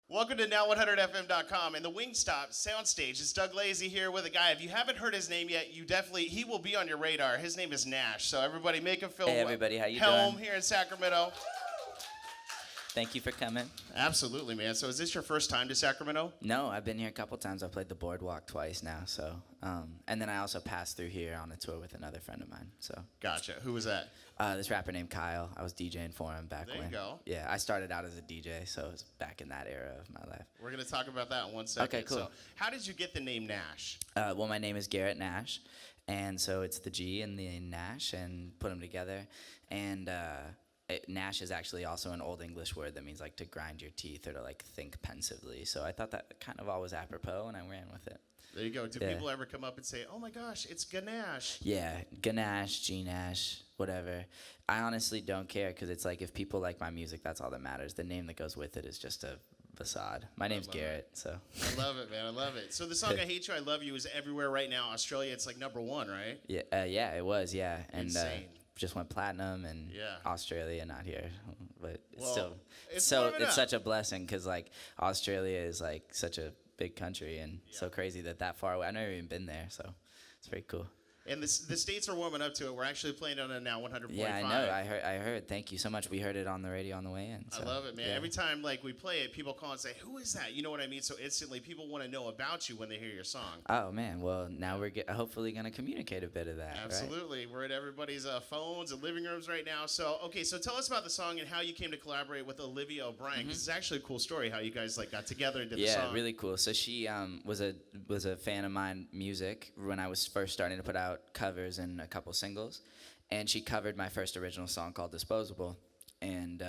Welcome to now100fm.com and the Wingstop soundstage. It's Doug Lazy here with a guy. If you haven't heard his name yet, he will be on your radar. His name is Gnash. So everybody make him feel Hey everybody, how you home doing? here in Sacramento. Thank you for coming. Absolutely, man. So is this your first time to Sacramento? No, I've been here a couple times. I played the boardwalk twice now, so and then I also passed through here on a tour with another friend of mine. So Gotcha. Who was that? this rapper named Kyle. I was DJing for him back There when. you go. Yeah, I started out as a DJ, so it was back in that era of my life. We're going to talk about that in 1 second. Okay, cool. So how did you get the name Gnash? Well, my name is Garrett Nash, and so it's the G and the Nash, and put them together, and. Nash is actually also an Old English word that means like to grind your teeth or to like think pensively. So I thought that kind of all was apropos, and I ran with it. There you go. Do Yeah. people ever come up and say, oh my gosh, it's Gnash? Yeah, Gnash, G-Nash, whatever. I honestly don't care because it's like if people like my music, that's all that matters. The name that goes with it is just a facade. My name's Garrett, so. I love it, man. I love it. So the song I Hate You, I Love You is everywhere right now. Australia, it's like #1, right? Yeah, it was, yeah. And Insane. just went platinum and Yeah. Australia, not here. But it's Well, still, it's so warming it's up. such a blessing because like Australia is like such a big country and so crazy that far away. I've never even been there, so it's pretty cool. And the states are warming up to it. We're actually playing on it now, 100.5. Yeah, I know. I heard. Thank you so much. We heard it on the radio on the way in. I So, love it, man. yeah. Every time like we play it, people call and say, "Who is that?" You know what I mean? So instantly, people want to know about you when they hear your song. Oh man, well now we're hopefully gonna communicate a bit of that. Right? Absolutely, we're at everybody's phones and living rooms right now. So okay, so tell us about the song and how you came to collaborate with Olivia Brain. 'Cause it's actually a cool story how you guys like got together and did the song. Yeah, really cool. So she was a fan of mine music when I was first starting to put out covers and a couple singles, and she covered my first original song called Disposable, and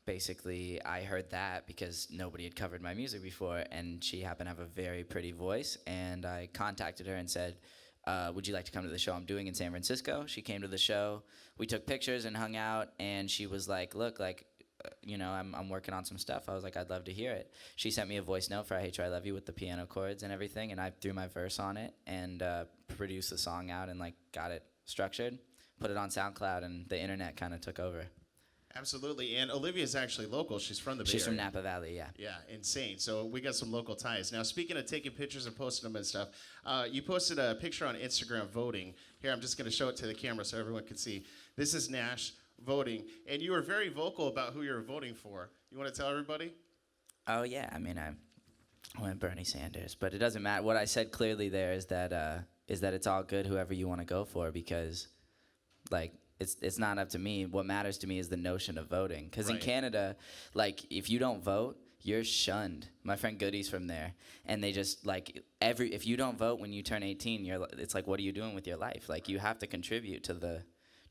basically I heard that because nobody had covered my music before, and she happened to have a very pretty voice, and I contacted her and said, would you like to come to the show I'm doing in San Francisco? She came to the show, we took pictures and hung out, and she was like, look, like, I'm working on some stuff. I was like, I'd love to hear it. She sent me a voice note for I Hate You, I Love You with the piano chords and everything, and I threw my verse on it and produced the song out and like got it structured, put it on SoundCloud, and the internet kind of took over. Absolutely, and Olivia's actually local. She's from the Bay She's from Area. Napa Valley, yeah. Yeah, insane. So we got some local ties. Now, speaking of taking pictures and posting them and stuff, you posted a picture on Instagram voting. Here, I'm just going to show it to the camera so everyone can see. This is Gnash voting, and you were very vocal about who you were voting for. You want to tell everybody? Oh yeah, I mean I went Bernie Sanders, but it doesn't matter. What I said clearly there is that it's all good whoever you want to go for because, like, it's not up to me. What matters to me is the notion of voting. Because in Right. Canada, like, if you don't vote, you're shunned. My friend Goody's from there, and they just like if you don't vote when you turn 18, it's like, what are you doing with your life? Like, you have to contribute to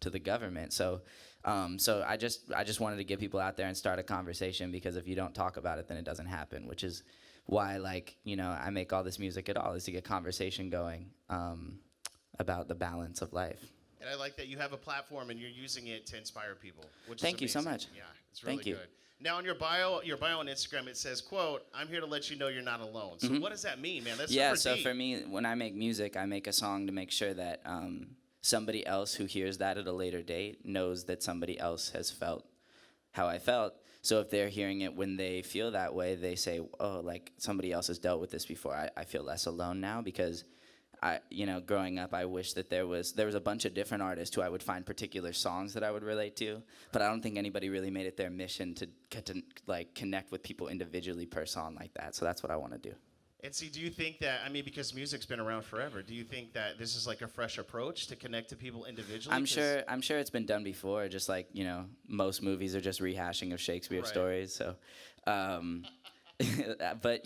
the government. So I just wanted to get people out there and start a conversation because if you don't talk about it, then it doesn't happen. Which is why, like, I make all this music at all is to get conversation going about the balance of life. And I like that you have a platform and you're using it to inspire people. Which Thank is you so amazing. much. Yeah, it's really Thank you. good. Now, on your bio on Instagram, it says, "quote I'm here to let you know you're not alone." So what does that mean, man? That's Yeah, super so deep. for me, when I make music, I make a song to make sure that somebody else who hears that at a later date knows that somebody else has felt how I felt. So if they're hearing it when they feel that way, they say, oh, like somebody else has dealt with this before. I feel less alone now because growing up, I wish that there was a bunch of different artists who I would find particular songs that I would relate to, but I don't think anybody really made it their mission to get to like connect with people individually per song like that. So that's what I want to do. And see, do you think that, I mean, because music's been around forever, do you think that this is like a fresh approach to connect to people individually? I'm sure it's been done before. Just like most movies are just rehashing of Shakespeare Right. stories. So, but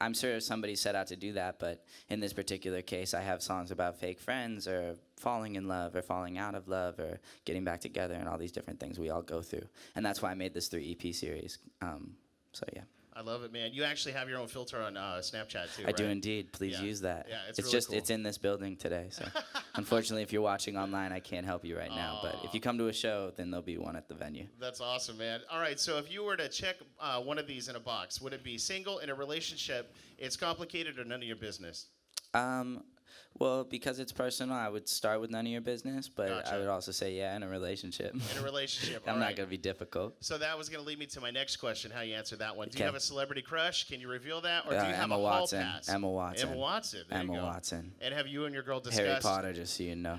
I'm sure somebody set out to do that. But in this particular case, I have songs about fake friends or falling in love or falling out of love or getting back together and all these different things we all go through. And that's why I made this 3 EP series. So yeah. I love it, man. You actually have your own filter on Snapchat, too, I do right? indeed. Please Yeah. use that. Yeah, it's it's really just cool. it's in this building today. So unfortunately, if you're watching online, I can't help you right now. But if you come to a show, then there'll be one at the venue. That's awesome, man. All right, so if you were to check one of these in a box, would it be single, in a relationship, it's complicated, or none of your business? Well, because it's personal, I would start with none of your business, but Gotcha. I would also say, yeah, in a relationship. In a relationship, I'm all not right. going to be difficult. So that was going to lead me to my next question, how you answer that one. Do you Okay. have a celebrity crush? Can you reveal that? Or do you have Emma a Watson. hall pass? Emma Watson. Emma Watson. There Emma you go. Watson. And have you and your girl discussed... Harry Potter, just so you know.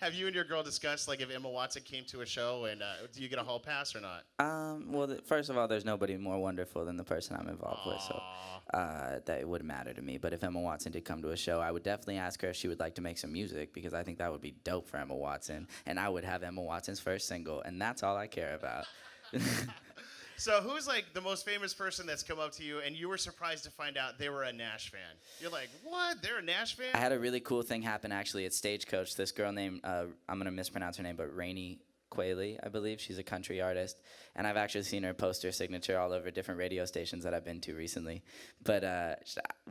Have you and your girl discussed, like, if Emma Watson came to a show, and do you get a hall pass or not? Well, first of all, there's nobody more wonderful than the person I'm involved with, so that it wouldn't matter to me. But if Emma Watson did come to a show, I would definitely ask her if she would like to make some music, because I think that would be dope for Emma Watson. And I would have Emma Watson's first single, and that's all I care about. So who's, like, the most famous person that's come up to you, and you were surprised to find out they were a Gnash fan? You're like, what? They're a Gnash fan? I had a really cool thing happen, actually, at Stagecoach. This girl named, I'm going to mispronounce her name, but Kweli, I believe. She's a country artist. And I've actually seen her poster signature all over different radio stations that I've been to recently. But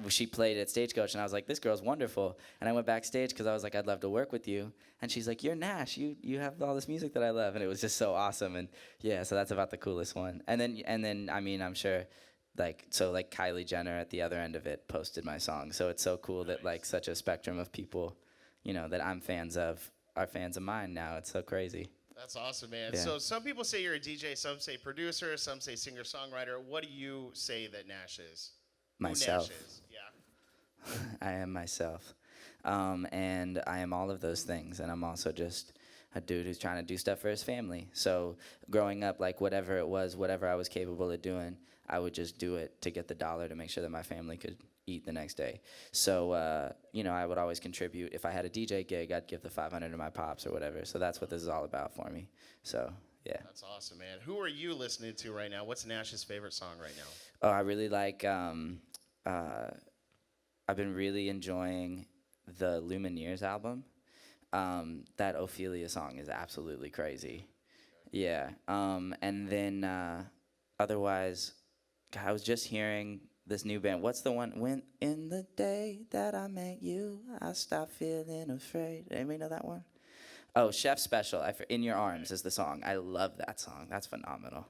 she played at Stagecoach, and I was like, this girl's wonderful. And I went backstage because I was like, I'd love to work with you. And she's like, you're Gnash. You have all this music that I love. And it was just so awesome. And yeah, so that's about the coolest one. And then I mean, I'm sure, like Kylie Jenner at the other end of it posted my song. So it's so cool that, like, such a spectrum of people, you know, that I'm fans of are fans of mine now. It's so crazy. That's awesome, man. Yeah. So some people say you're a DJ, some say producer, some say singer-songwriter. What do you say that Gnash is? Myself. Who Gnash is? Yeah. I am myself. And I am all of those things. And I'm also just a dude who's trying to do stuff for his family. So growing up, like, whatever it was, whatever I was capable of doing, I would just do it to get the dollar to make sure that my family could eat the next day. So, you know, I would always contribute. If I had a DJ gig, I'd give the 500 to my pops or whatever. So that's what this is all about for me. So, yeah. That's awesome, man. Who are you listening to right now? What's Gnash's favorite song right now? Oh, I really like, I've been really enjoying the Lumineers album. That Ophelia song is absolutely crazy. Yeah. And then otherwise, God, I was just hearing this new band. What's the one? When in the day that I met you, I stopped feeling afraid. Anybody know that one? Oh, Chef Special. In Your Arms is the song. I love that song. That's phenomenal.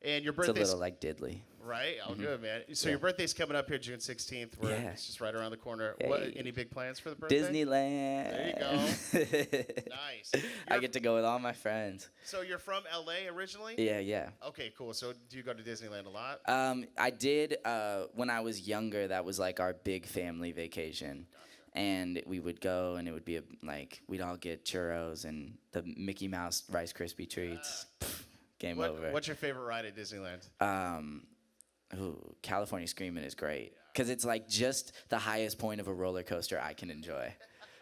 And your It's a birthday's... little like Diddley. Right? Oh, good, man. So Yeah. your birthday's coming up here June 16th. Yeah. It's just right around the corner. Hey. What? Any big plans for the birthday? Disneyland. There you go. Nice. I get to go with all my friends. So you're from LA originally? Yeah. Okay, cool. So do you go to Disneyland a lot? I did when I was younger. That was like our big family vacation, and we would go, and it would be we'd all get churros and the Mickey Mouse Rice Krispie treats. Game over. What's your favorite ride at Disneyland? California Screamin' is great because it's like just the highest point of a roller coaster I can enjoy.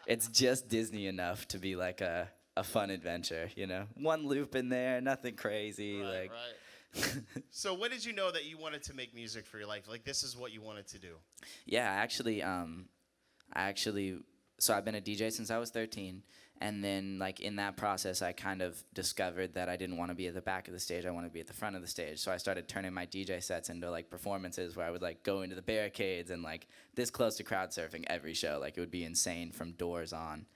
It's just Disney enough to be like a fun adventure, you know. One loop in there, nothing crazy. Right. So when did you know that you wanted to make music for your life? Like, this is what you wanted to do? Yeah, so I've been a DJ since I was 13, and then like in that process, I kind of discovered that I didn't want to be at the back of the stage. I wanted to be at the front of the stage. So I started turning my DJ sets into like performances where I would like go into the barricades and like this close to crowd surfing every show. Like it would be insane from doors on.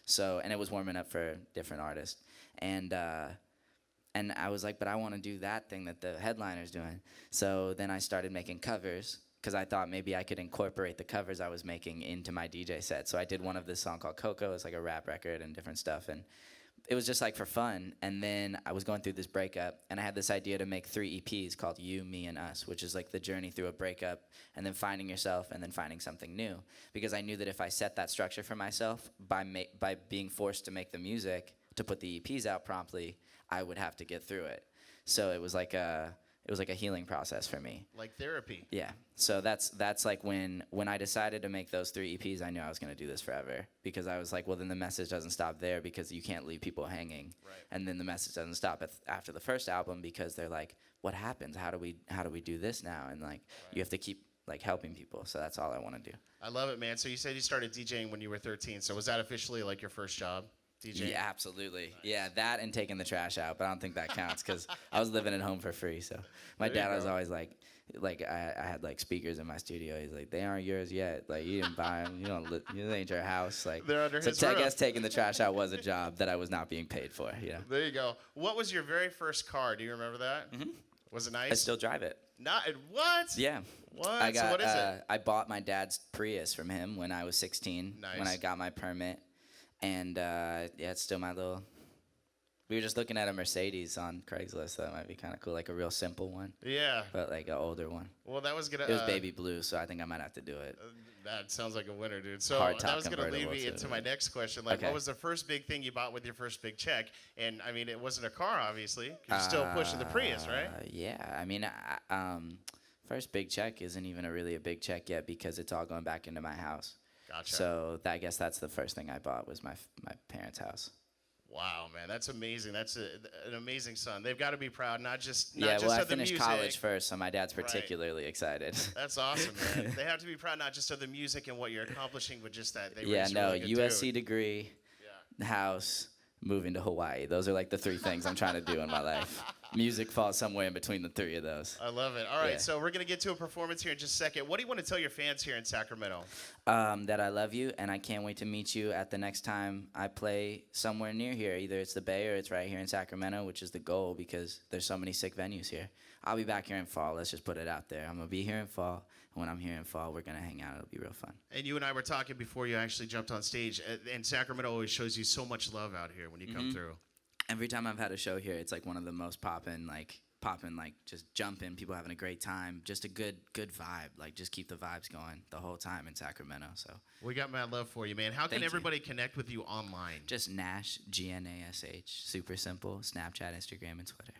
So, and it was warming up for different artists. And I was like, but I want to do that thing that the headliner's doing. So then I started making covers because I thought maybe I could incorporate the covers I was making into my DJ set. So I did one of this song called Coco. It's like a rap record and different stuff. And it was just like for fun. And then I was going through this breakup, and I had this idea to make 3 EPs called You, Me, and Us, which is like the journey through a breakup and then finding yourself and then finding something new. Because I knew that if I set that structure for myself by being forced to make the music, to put the EPs out promptly, I would have to get through it. So it was like a healing process for me. Like therapy. Yeah. So that's like when I decided to make those 3 EPs, I knew I was going to do this forever, because I was like, well, then the message doesn't stop there, because you can't leave people hanging. Right. And then the message doesn't stop after the first album, because they're like, what happens? How do we do this now? And like you have to keep like helping people. So that's all I want to do. I love it, man. So you said you started DJing when you were 13. So was that officially like your first job? DJing? Yeah, absolutely. Nice. Yeah, that and taking the trash out, but I don't think that counts because I was living at home for free. So my dad was always like I had like speakers in my studio. He's like, they aren't yours yet. Like you didn't buy them. You don't. It ain't your house. Like they're under his roof. I guess taking the trash out was a job that I was not being paid for. You know. There you go. What was your very first car? Do you remember that? Mm-hmm. Was it I nice? still drive it. Not what? Yeah. What? So what is it? I bought my dad's Prius from him when I was 16. Nice. When I got my permit, and yeah, it's still my little. We were just looking at a Mercedes on Craigslist. So that might be kind of cool, like a real simple one. Yeah. But like an older one. Well, that was gonna. It was baby blue, so I think I might have to do it. That sounds like a winner, dude. So Hard top that was gonna lead convertible, me too. into my next question. Like, Okay. what was the first big thing you bought with your first big check? And I mean, it wasn't a car, obviously. 'Cause you're still pushing the Prius, right? Yeah, I mean, first big check isn't even really a big check yet because it's all going back into my house. Gotcha. So I guess that's the first thing I bought was my parents' house. Wow, man, that's amazing. That's an amazing son. They've got to be proud, not just Yeah, just well, I of the finished music. college first, so my dad's Right. particularly excited. That's awesome, man. They have to be proud not just of the music and what you're accomplishing, but just that they Yeah, raised a no, really good USC dude. degree, Yeah. house, moving to Hawaii. Those are like the three things I'm trying to do in my life. Music falls somewhere in between the three of those. I love it. All right, Yeah. so we're gonna get to a performance here in just a second. What do you want to tell your fans here in Sacramento? That I love you, and I can't wait to meet you at the next time I play somewhere near here. Either it's the Bay or it's right here in Sacramento, which is the goal because there's so many sick venues here. I'll be back here in fall. Let's just put it out there. I'm going to be here in fall, and when I'm here in fall, we're going to hang out. It'll be real fun. And you and I were talking before you actually jumped on stage, and Sacramento always shows you so much love out here when you come through. Every time I've had a show here, it's like one of the most poppin', just jumping, people having a great time, just a good vibe. Like, just keep the vibes going the whole time in Sacramento. So We got mad love for you, man. How can Thank you. everybody connect with you online? just Gnash, Gnash, super simple, Snapchat, Instagram, and Twitter.